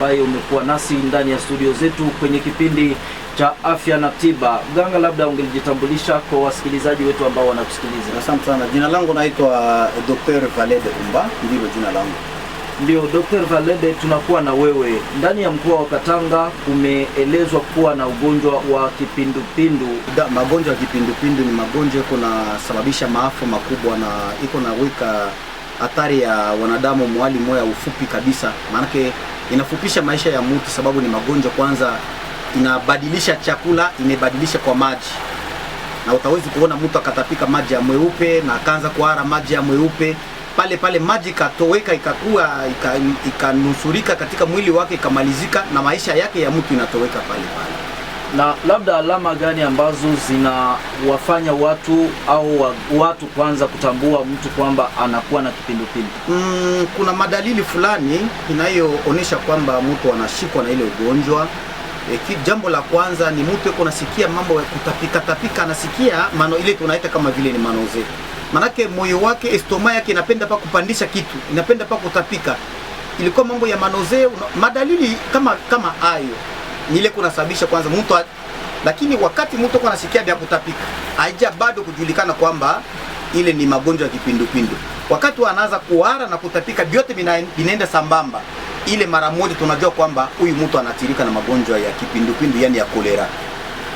ambaye umekuwa nasi ndani ya studio zetu kwenye kipindi cha afya na tiba. Mganga, labda ungelijitambulisha kwa wasikilizaji wetu ambao wanakusikiliza. Asante sana. Jina langu naitwa Dr. Valede Umba, ndilo jina langu. Ndio Dr. Valede, tunakuwa na wewe ndani ya mkoa wa Katanga. Kumeelezwa kuwa na ugonjwa wa kipindupindu. Magonjwa ya kipindupindu ni magonjwa sababisha maafa makubwa na iko na weka hatari ya wanadamu mwali moya ufupi kabisa. Maanake inafupisha maisha ya mtu, sababu ni magonjwa kwanza inabadilisha chakula, imebadilisha kwa maji. Na utawezi kuona mtu akatapika maji ya mweupe na akaanza kuhara maji ya mweupe, pale maji katoweka ikakua ikanusurika katika mwili wake ikamalizika, na maisha yake ya mtu inatoweka pale. Na labda alama gani ambazo zinawafanya watu kwanza kutambua mtu kwamba anakuwa na kipindupindu? Kuna madalili fulani inayoonesha kwamba mtu anashikwa na ile ugonjwa. Jambo la kwanza ni mtu yuko nasikia mambo ya kutapika, anasikia mano ile tunaita kama vile ni manoze. Manake moyo wake, estoma yake inapenda pa kupandisha kitu, inapenda pa kutapika. Ilikuwa mambo ya manoze, madalili kama hayo ni ile kunasababisha kwanza mtu lakini wakati mtu yuko nasikia vya kutapika, haija bado kujulikana kwamba ile ni magonjwa ya kipindupindu. Wakati anaanza kuhara na kutapika, vyote vinaenda sambamba, ile mara moja tunajua kwamba huyu mtu anatirika na magonjwa ya kipindupindu, yani ya kolera.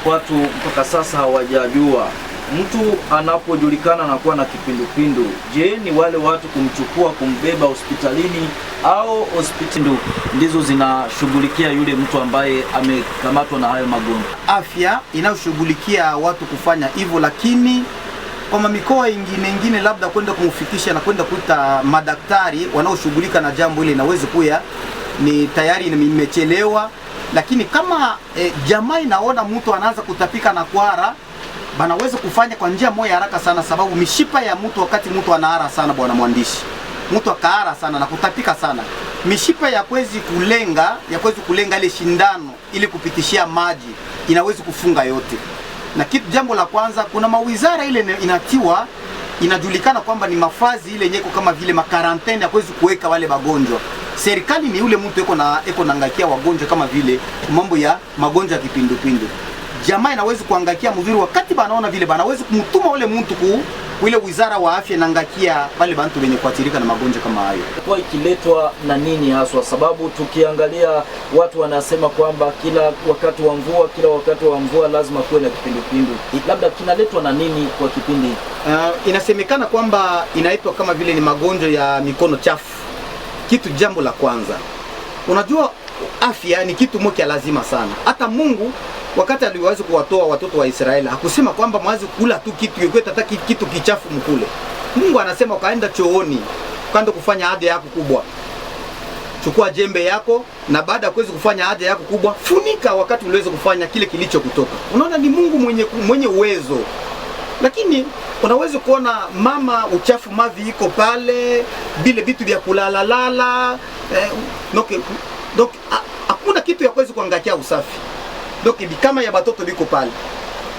Watu mpaka sasa hawajajua mtu anapojulikana na kuwa na kipindupindu, je, ni wale watu kumchukua kumbeba hospitalini au hospitali ndizo zinashughulikia yule mtu ambaye amekamatwa na hayo magonjwa? Afya inayoshughulikia watu kufanya hivyo, lakini kwa mikoa ingine labda kwenda kumfikisha na kwenda kuita madaktari wanaoshughulika na jambo ile, inaweza kuya ni tayari imechelewa. Lakini kama jamaa inaona mtu anaanza kutapika na kuhara, banaweza kufanya kwa njia moja haraka sana, sababu mishipa ya mtu wakati mtu anahara sana, bwana mwandishi, mtu akahara sana na kutapika sana, mishipa ya kwezi kulenga ile shindano ili kupitishia maji inaweza kufunga yote. Na kitu jambo la kwanza, kuna mawizara ile inatiwa, inajulikana kwamba ni mafazi ile nyeko kama vile makarantene ya kwezi kuweka wale wagonjwa. Serikali ni ule mtu eko naangaikia wagonjwa kama vile mambo ya magonjwa ya kipindupindu. Jamaa inaweza kuangaikia mzuri, wakati banaona vile banaweza kumtuma ule mtu ile wizara wa afya naangakia wale bantu wenye kuathirika na magonjwa kama hayo. Kwa ikiletwa na nini haswa? Sababu tukiangalia watu wanasema kwamba kila wakati wa mvua lazima kuwe na kipindupindu. Labda kinaletwa na nini kwa kipindi? Inasemekana kwamba inaitwa kama vile ni magonjwa ya mikono chafu. Kitu jambo la kwanza, unajua afya ni kitu moja lazima sana. Hata Mungu wakati aliweza kuwatoa watoto wa Israeli hakusema kwamba mwazi kula tu kitu yoyote, hata kitu kichafu mkule. Mungu anasema kaenda chooni, kaenda kufanya haja yako kubwa, chukua jembe yako, na baada ya kuweza kufanya haja yako kubwa, funika wakati uliweza kufanya kile kilicho kutoka. Unaona ni Mungu mwenye uwezo. Lakini unaweza kuona mama uchafu mavi iko pale, bile vitu vya kulalala, hakuna kitu ya kuweza kuangalia usafi. Kama ya batoto biko pale,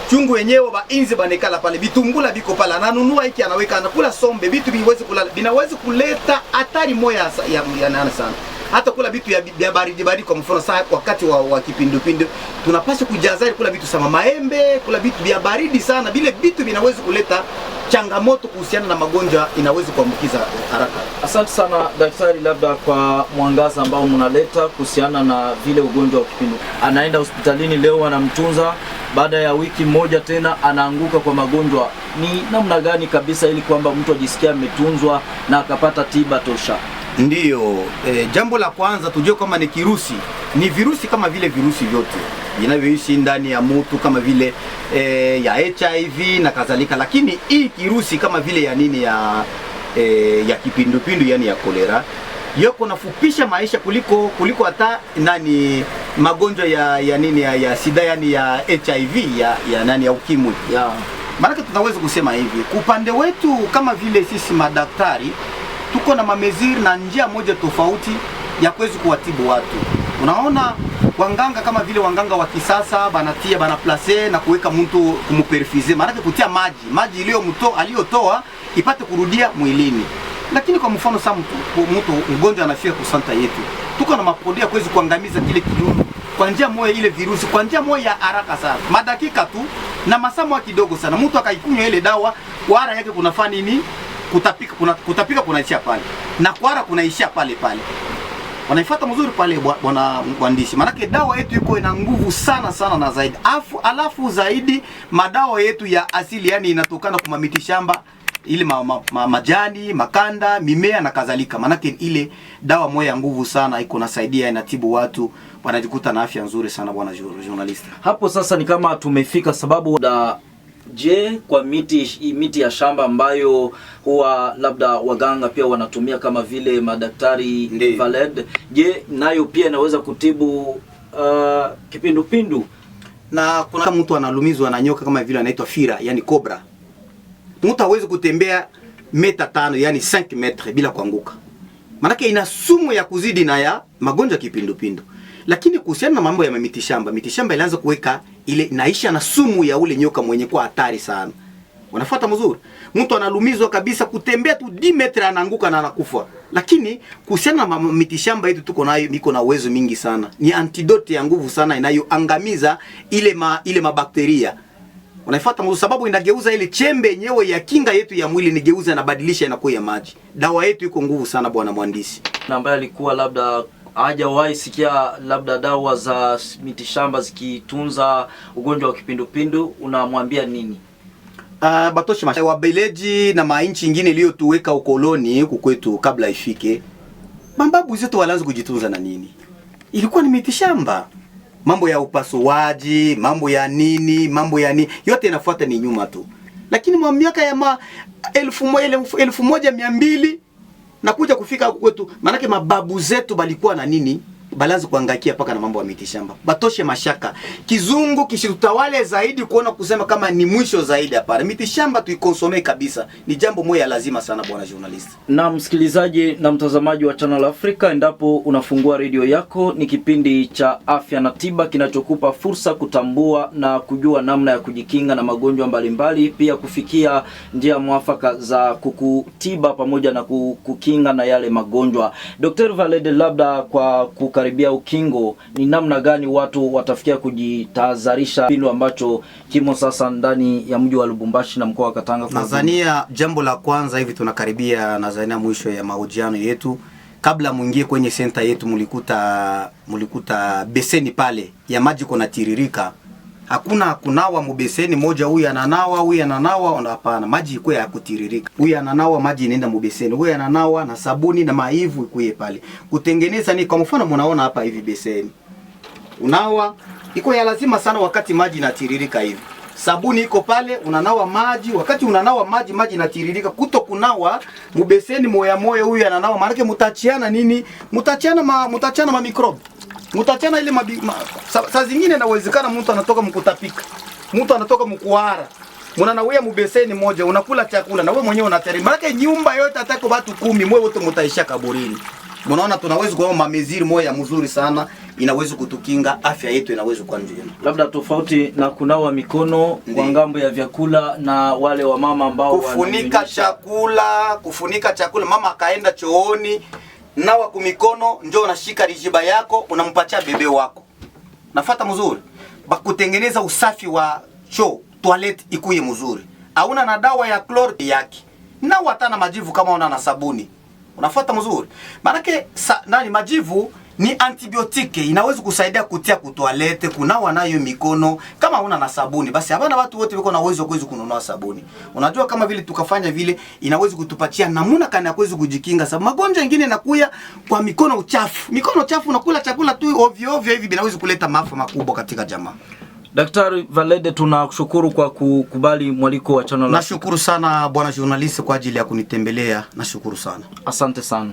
chungu wenyewe bainzi banekala pale, bitungula biko pale, ananunua hiki anaweka, anakula sombe, vitu viweze kulala, binaweza kuleta hatari moya ya nana sana. Hata kula vitu ya baridi kwa mfano saa wakati wa kipindupindu, tunapaswa kujazari kula vitu sama maembe, kula vitu vya baridi sana, bile vitu vinaweza kuleta changamoto kuhusiana na magonjwa, inaweza kuambukiza haraka. Asante sana daktari, labda kwa mwangaza ambao mnaleta kuhusiana na vile ugonjwa wa kipindupindu. Anaenda hospitalini leo, anamtunza, baada ya wiki moja tena anaanguka kwa magonjwa. Ni namna gani kabisa ili kwamba mtu ajisikia ametunzwa na akapata tiba tosha? Ndiyo, jambo la kwanza tujue kama ni kirusi, ni virusi kama vile virusi vyote vinavyoishi ndani ya mtu kama vile ya HIV na kadhalika, lakini hii kirusi kama vile ya nini ya kipindupindu, yani ya kolera, yoko nafupisha maisha kuliko hata magonjwa ya nini ya sida, yani ya HIV ya ukimwi. Maana tunaweza kusema hivi, kwa upande wetu kama vile sisi madaktari tuko na mameziri na njia moja tofauti ya kuweza kuwatibu watu. Unaona wanganga kama vile wanganga wa kisasa bana place na kuweka mtu kumuperfize, maana kutia maji aliyotoa ipate kurudia mwilini. Lakini kwa mfano mtu mgonjwa anafika kusanta yetu, tuko na maproduit ya kuweza kuangamiza kile kidudu kwa njia moja, ile virusi kwa njia moja ya haraka sana, madakika tu na masaa kidogo sana. Mtu akaikunywa ile dawa, kuhara yake kunafanya nini? Kutapika kunaishia pale na kuhara kunaishia pale pale. Wanaifuata mzuri pale bwana mwandishi, maanake dawa yetu iko ina nguvu sana sana na zaidi. Alafu zaidi madawa yetu ya asili, yani inatokana kwa miti shamba, ile majani, makanda, mimea na kadhalika. Maanake ile dawa moja ya nguvu sana, iko nasaidia, inatibu watu, wanajikuta na afya nzuri sana bwana journalist. Hapo sasa ni kama tumefika sababu da. Je, kwa miti ya shamba ambayo huwa labda waganga pia wanatumia kama vile madaktari Valed, je, nayo pia inaweza kutibu kipindupindu? Na kuna mtu analumizwa na nyoka kama vile anaitwa fira, yani cobra. Mtu hawezi kutembea meta 5, yani 5 metre bila kuanguka. Maana ina sumu ya kuzidi na ya magonjwa kipindupindu. Lakini kuhusiana na mambo ya miti shamba ilianza kuweka ile naisha na sumu ya ule nyoka mwenye kwa hatari sana. Unafuata mzuri? Mtu analumizwa kabisa, kutembea tu 10 metre anaanguka na anakufa. Lakini kuhusiana na miti shamba yetu tuko nayo, iko na uwezo mingi sana. Ni antidote ya nguvu sana inayoangamiza ile mabakteria. Unafuata mzuri, sababu inageuza ile chembe yenyewe ya kinga yetu ya mwili, nigeuza na badilisha inakuwa ya maji. Dawa yetu iko nguvu sana bwana mwandishi. Na ambaye alikuwa labda hajawahi sikia labda dawa za mitishamba zikitunza ugonjwa wa kipindupindu, unamwambia nini? Batoshe wabeleji na mainchi nyingine iliyotuweka ukoloni huku kwetu kabla ifike, mababu zetu walianza kujitunza na nini? Ilikuwa ni mitishamba. Mambo ya upasuaji, mambo ya nini, yote inafuata ni nyuma tu. Lakini mwa miaka ya 1200 na kuja kufika kwetu, manake mababu zetu balikuwa na nini? Balazi kuangaikia paka na mambo ya mitishamba. Batoshe mashaka. Kizungu kishitutawale zaidi kuona kusema kama ni mwisho zaidi hapana. Mitishamba tuikonsome kabisa. Ni jambo moja lazima sana bwana journalist. Na msikilizaji na mtazamaji wa Channel Africa, endapo unafungua redio yako, ni kipindi cha afya na tiba kinachokupa fursa kutambua na kujua namna ya kujikinga na magonjwa mbalimbali, pia kufikia njia mwafaka za kukutiba pamoja na kukinga na yale magonjwa. Dr. Valed, labda kwa karibia ukingo, ni namna gani watu watafikia kujitahadharisha pindu ambacho kimo sasa ndani ya mji wa Lubumbashi na mkoa wa Katanga? Tanzania, jambo la kwanza hivi tunakaribia Tanzania mwisho ya mahojiano yetu. Kabla muingie kwenye senta yetu mulikuta beseni pale ya maji kuna tiririka. Hakuna kunawa mubeseni moja, huyu ananawa, hapana, maji iko ya kutiririka. Huyu ananawa, maji inaenda mubeseni. Huyu ananawa na sabuni na maivu ikuye pale. Kutengeneza ni kwa mfano mnaona hapa hivi beseni. Unawa iko ya lazima sana wakati maji inatiririka hivi. Sabuni iko pale, unanawa maji, wakati unanawa maji inatiririka. Kuto kunawa mubeseni moya huyu ananawa, maana yake mutachiana nini? Mutachiana ma microbe. Mutachana ile saa zingine inawezekana mtu anatoka mkutapika, mtu anatoka mkuhara, mnanawia mubeseni moja, unakula chakula na wewe mwenyewe unatari. Maana nyumba yote atako watu 10, mwe wote mtaisha kaburini. Mnaona tunaweza kuwa mameziri moja mzuri sana, inaweza kutukinga, afya yetu inaweza kuwa njema. Labda tofauti na kunawa mikono kwa ngambo ya vyakula na wale wa mama ambao kufunika chakula, mama akaenda chooni, nawa kumikono, njoo unashika rijiba yako, unampatia bebe wako. Nafuata mzuri. Bakutengeneza usafi wa choo, toilet ikuye mzuri. Hauna na dawa ya chloride yake. Na hata na majivu kama una na sabuni. Unafuata mzuri. Maanake majivu ni antibiotike, inaweza kusaidia kutia kutoalete, kunawa nayo mikono. Kama una na sabuni, basi hapana watu wote wako na uwezo wa kuweza kununua sabuni. Unajua kama vile tukafanya vile, inaweza kutupatia namna kana ya kuweza kujikinga, sababu magonjwa mengine yanakuya kwa mikono uchafu. Mikono uchafu, unakula chakula tu ovyo hivi, binaweza kuleta maafa makubwa katika jamaa. Daktari Valed, tunakushukuru kwa kukubali mwaliko wa Channel Africa. Nashukuru sana bwana journalist kwa ajili ya kunitembelea. Nashukuru sana. Asante sana.